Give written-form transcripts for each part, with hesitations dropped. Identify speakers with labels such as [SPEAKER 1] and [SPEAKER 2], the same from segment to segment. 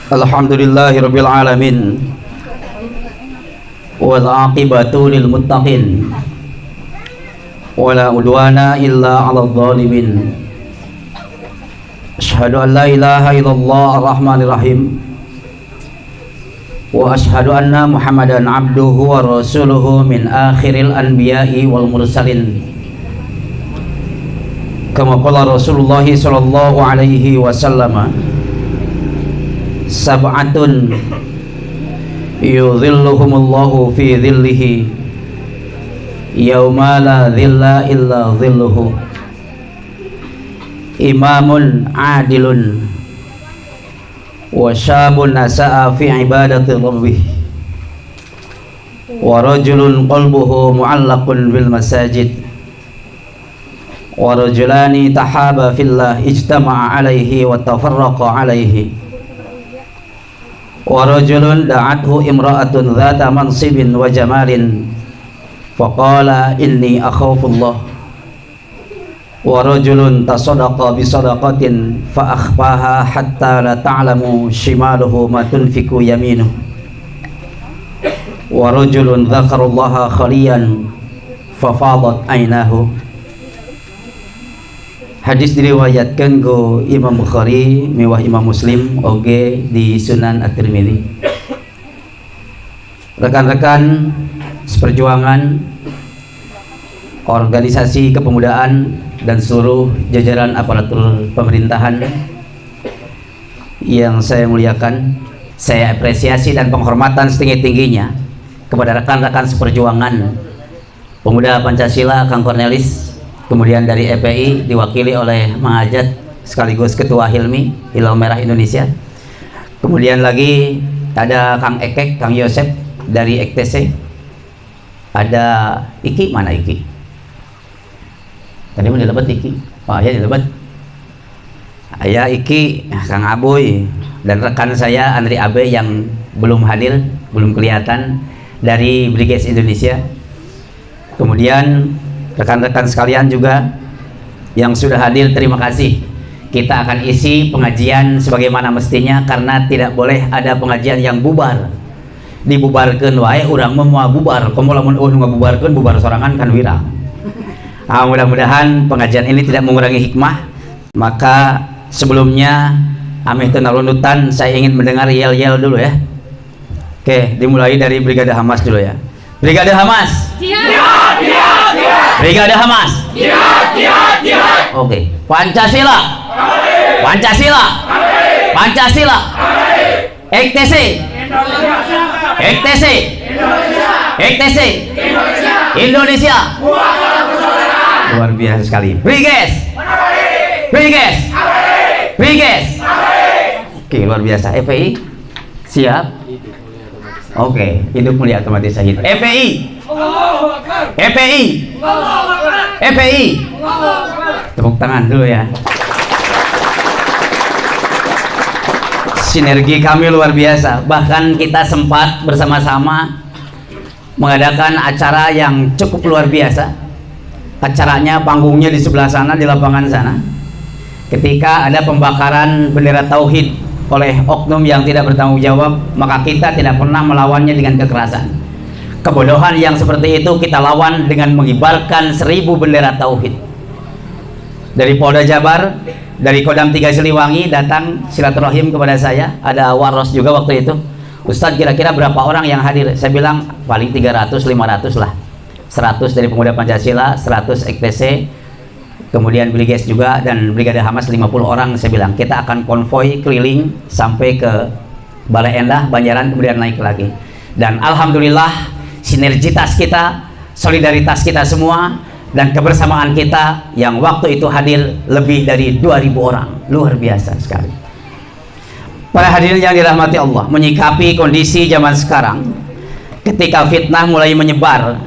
[SPEAKER 1] Alhamdulillahirabbil alamin. Wal aqibatu lil muttaqin. Wala udwana illa 'alal zalimin. Asyhadu an la ilaha illallah ar-rahmanir rahim. Wa asyhadu anna Muhammadan abduhu wa rasuluhu min akhiril anbiya'i wal mursalin. Kama qala Rasulullah sallallahu alaihi wasallam, sab'atun yudhilluhumullahu fi dhillihi yauma la dhilla illa dhilluhu. Imamun adilun wa syabun nasa'a fi ibadati rabbih wa rajulun qalbuhu mu'allaqun bil masajid wa rajulani tahaba fillah ijtama'a alaihi wa tafarraqa alaihi wa rajulun da'athu imra'atun dhata mansibin wa jamalin faqala inni akhafullah wa rajulun tasaddaqa bi sadaqatin fa akhfaha hatta la ta'lamu shimaluhu ma tunfiqu yaminuhu wa rajulun dzakarallaha khaliyan fa fadat aynahu. Hadis diriwayatkan ku Imam Bukhari miwah Imam Muslim oge di Sunan At-Tirmidzi. Rekan-rekan seperjuangan, organisasi kepemudaan dan seluruh jajaran aparatur pemerintahan yang saya muliakan, saya apresiasi dan penghormatan setinggi-tingginya kepada rekan-rekan seperjuangan pemuda Pancasila Kang Cornelis, kemudian dari EPI diwakili oleh Mang Ajat sekaligus Ketua Hilmi Hilal Merah Indonesia, kemudian lagi ada Kang Ekek, Kang Yosep dari EKTC, ada Iki, mana Iki? Tadi mau dilebat Iki, oh ya dilebat. Ayah Iki, Kang Aboy dan rekan saya Andri Abe yang belum hadir, belum kelihatan dari Briges Indonesia. Kemudian rekan-rekan sekalian juga yang sudah hadir, terima kasih. Kita akan isi pengajian sebagaimana mestinya karena tidak boleh ada pengajian yang bubar. Dibubarkeun wae urang mah bubar, komo lamun ngabubarkeun bubar sorangan kan wirang. Mudah-mudahan pengajian ini tidak mengurangi hikmah. Maka sebelumnya ameh teu narundutan, saya ingin mendengar yel-yel dulu ya. Oke, dimulai dari Brigade Hamas dulu ya. Brigade Hamas. Jihad, jihad, jihad. Brigade Hamas. Jihad, jihad, jihad. Oke. Pancasila. Amin. Pancasila. Amin. Pancasila. Amin. EKTC. Indonesia. EKTC. Indonesia. EKTC. Indonesia. Indonesia. Luar biasa sekali. Briges. Briges. Briges. Oke, luar biasa. EPI siap. Oke, hidup mulia mati syahid. EPI. EPI. EPI. Tepuk tangan dulu ya. Sinergi kami luar biasa. Bahkan kita sempat bersama-sama mengadakan acara yang cukup luar biasa. Acaranya, panggungnya di sebelah sana, di lapangan sana. Ketika ada pembakaran bendera tauhid oleh oknum yang tidak bertanggung jawab, maka kita tidak pernah melawannya dengan kekerasan. Kebodohan yang seperti itu kita lawan dengan mengibarkan 1000 bendera tauhid. Dari Polda Jabar, dari Kodam 3 Siliwangi datang silaturahim kepada saya, ada Waros juga waktu itu. Ustadz, kira-kira berapa orang yang hadir? Saya bilang paling 300-500 lah. 100 dari pemuda Pancasila, 100 EKTC, kemudian Briges juga, dan Brigade Hamas 50 orang. Saya bilang kita akan konvoi keliling sampai ke Balai Endah, Banjaran, kemudian naik lagi. Dan alhamdulillah sinergitas kita, solidaritas kita semua, dan kebersamaan kita yang waktu itu hadir lebih dari 2000 orang. Luar biasa sekali. Para hadirin yang dirahmati Allah, menyikapi kondisi zaman sekarang ketika fitnah mulai menyebar,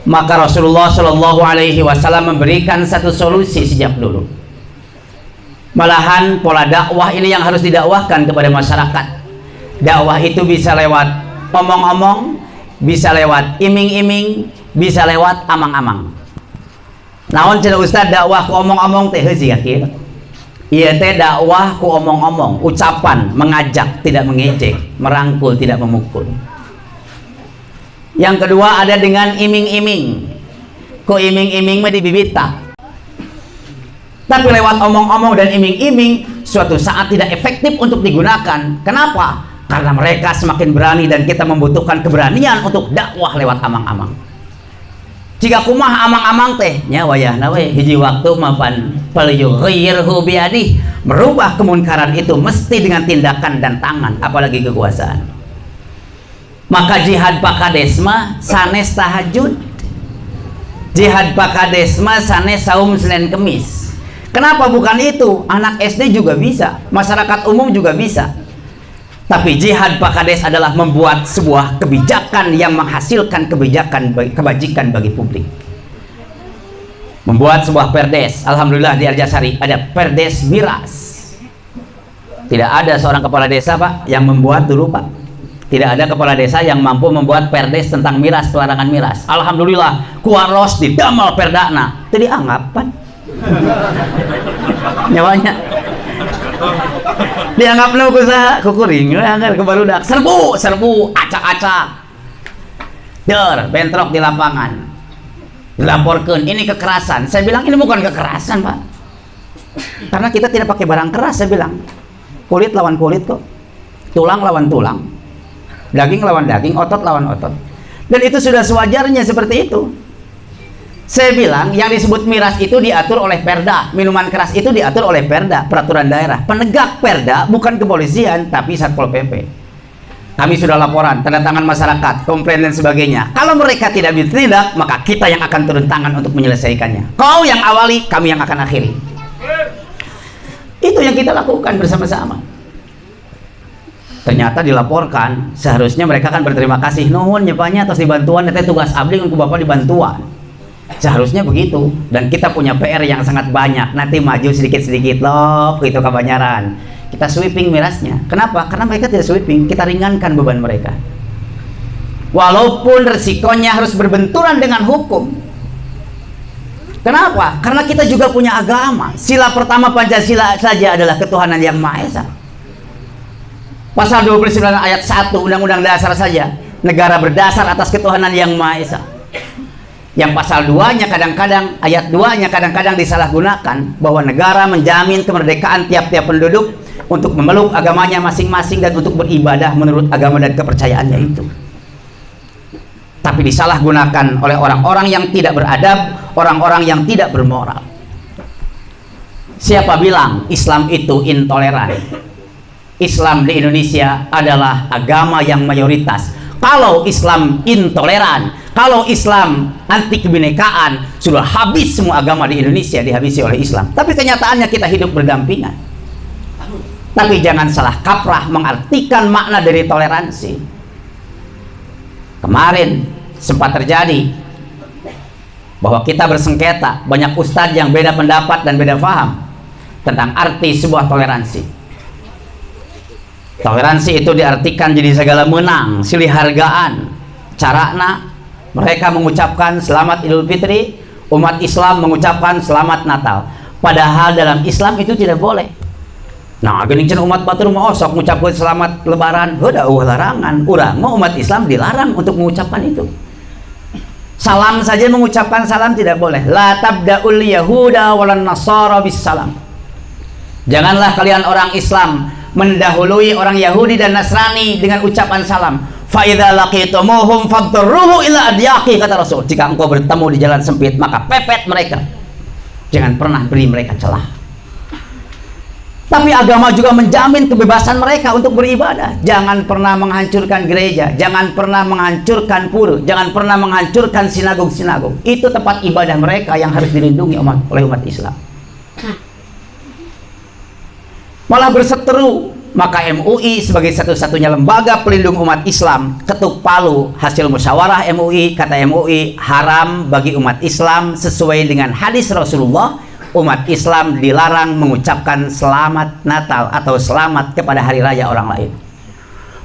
[SPEAKER 1] maka Rasulullah Shallallahu Alaihi Wasallam memberikan satu solusi sejak dulu. Malahan pola dakwah ini yang harus didakwahkan kepada masyarakat. Dakwah itu bisa lewat omong-omong, bisa lewat iming-iming, bisa lewat amang-amang. Naon cenah Ustaz dakwah ku omong-omong teh heusi ya kieu. Iya teh dakwah ku omong-omong, ucapan, mengajak tidak mengejek, merangkul tidak memukul. Yang kedua ada dengan iming-iming. Ku iming-iming mah dibibita. Tapi lewat omong-omong dan iming-iming suatu saat tidak efektif untuk digunakan. Kenapa? Karena mereka semakin berani dan kita membutuhkan keberanian untuk dakwah lewat amang-amang. Jika kumah amang-amang teh nya wayahna we hiji waktu mapan falyughayyirhu biadih, merubah kemunkaran itu mesti dengan tindakan dan tangan, apalagi kekuasaan. Maka jihad pakades mah sanes tahajud, jihad pakades mah sanes saum Senin Kemis. Kenapa bukan itu? Anak SD juga bisa, masyarakat umum juga bisa. Tapi jihad pakades adalah membuat sebuah kebijakan yang menghasilkan kebajikan bagi publik. Membuat sebuah perdes. Alhamdulillah di Arjasari ada perdes miras. Tidak ada seorang kepala desa Pak yang membuat dulu Pak. Tidak ada kepala desa yang mampu membuat perdes tentang miras, pelarangan miras. Alhamdulillah kuaros di damal perdana. Itu dianggap Pak. Nyawanya dianggap lu kusaha kukuring anggar ke barudak serbu acak-acak bentrok di lapangan, dilaporkan ini kekerasan. Saya bilang ini bukan kekerasan Pak, karena kita tidak pakai barang keras. Saya bilang kulit lawan kulit kok, tulang lawan tulang, daging lawan daging, otot lawan otot, dan itu sudah sewajarnya seperti itu. Saya bilang yang disebut miras itu diatur oleh Perda, minuman keras itu diatur oleh Perda, peraturan daerah. Penegak Perda bukan kepolisian tapi Satpol PP. Kami sudah laporan, tanda tangan masyarakat, komplain dan sebagainya. Kalau mereka tidak bertindak, maka kita yang akan turun tangan untuk menyelesaikannya. Kau yang awali, kami yang akan akhiri. Itu yang kita lakukan bersama-sama. Ternyata dilaporkan, seharusnya mereka kan berterima kasih, nuhun nyepanya atas dibantuan, itu tugas abdi untuk Bapak dibantuan. Seharusnya begitu, dan kita punya PR yang sangat banyak. Nanti maju sedikit-sedikit loh, itu kebanyaran. Kita sweeping mirasnya. Kenapa? Karena mereka tidak sweeping, kita ringankan beban mereka. Walaupun resikonya harus berbenturan dengan hukum. Kenapa? Karena kita juga punya agama. Sila pertama Pancasila saja adalah ketuhanan yang Maha Esa. Pasal 29 ayat 1 Undang-Undang Dasar saja, negara berdasar atas ketuhanan yang Maha Esa. Yang pasal 2-nya kadang-kadang, ayat 2-nya kadang-kadang disalahgunakan, bahwa negara menjamin kemerdekaan tiap-tiap penduduk untuk memeluk agamanya masing-masing dan untuk beribadah menurut agama dan kepercayaannya itu. Tapi disalahgunakan oleh orang-orang yang tidak beradab, orang-orang yang tidak bermoral. Siapa bilang Islam itu intoleran? Islam di Indonesia adalah agama yang mayoritas. Kalau Islam intoleran, kalau Islam anti kebinekaan, sudah habis semua agama di Indonesia dihabisi oleh Islam. Tapi kenyataannya kita hidup berdampingan. Tapi jangan salah kaprah mengartikan makna dari toleransi. Kemarin sempat terjadi bahwa kita bersengketa, banyak ustadz yang beda pendapat dan beda paham tentang arti sebuah toleransi. Toleransi itu diartikan jadi segala menang, silih hargaan. Carana mereka mengucapkan selamat Idul Fitri, umat Islam mengucapkan selamat Natal. Padahal dalam Islam itu tidak boleh. Nah, geuning cenah umat batur mah sok ngucapkeun selamat Lebaran, heuh larangan. Urang mah umat Islam dilarang untuk mengucapkan itu. Salam saja mengucapkan salam tidak boleh. La tabda'ul yahuda walan nasara bis salam. Janganlah kalian orang Islam mendahului orang Yahudi dan Nasrani dengan ucapan salam. Fa idza laqitumuhum fadruhu ila adyaqi, kata Rasul. Jika engkau bertemu di jalan sempit, maka pepet mereka. Jangan pernah beri mereka celah. Tapi agama juga menjamin kebebasan mereka untuk beribadah. Jangan pernah menghancurkan gereja, jangan pernah menghancurkan pura, jangan pernah menghancurkan sinagog-sinagog. Itu tempat ibadah mereka yang harus dilindungi oleh umat Islam. Malah berseteru. Maka MUI sebagai satu-satunya lembaga pelindung umat Islam ketuk palu hasil musyawarah MUI. Kata MUI, haram bagi umat Islam sesuai dengan hadis Rasulullah, umat Islam dilarang mengucapkan selamat Natal atau selamat kepada hari raya orang lain.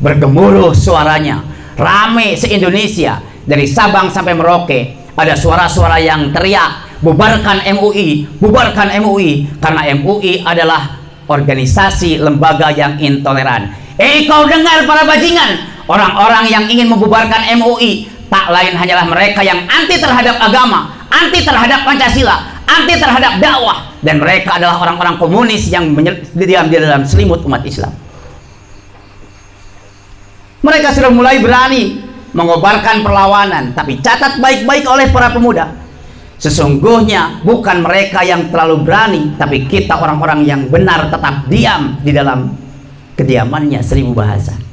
[SPEAKER 1] Bergemuruh suaranya, rame se-Indonesia, dari Sabang sampai Merauke. Ada suara-suara yang teriak, bubarkan MUI, bubarkan MUI, karena MUI adalah organisasi lembaga yang intoleran. Kau dengar para bajingan, orang-orang yang ingin membubarkan MUI tak lain hanyalah mereka yang anti terhadap agama, anti terhadap Pancasila, anti terhadap dakwah, dan mereka adalah orang-orang komunis yang diam di dalam selimut umat Islam. Mereka sudah mulai berani mengobarkan perlawanan, tapi catat baik-baik oleh para pemuda, sesungguhnya bukan mereka yang terlalu berani, tapi kita orang-orang yang benar tetap diam di dalam kediamannya 1000 bahasa.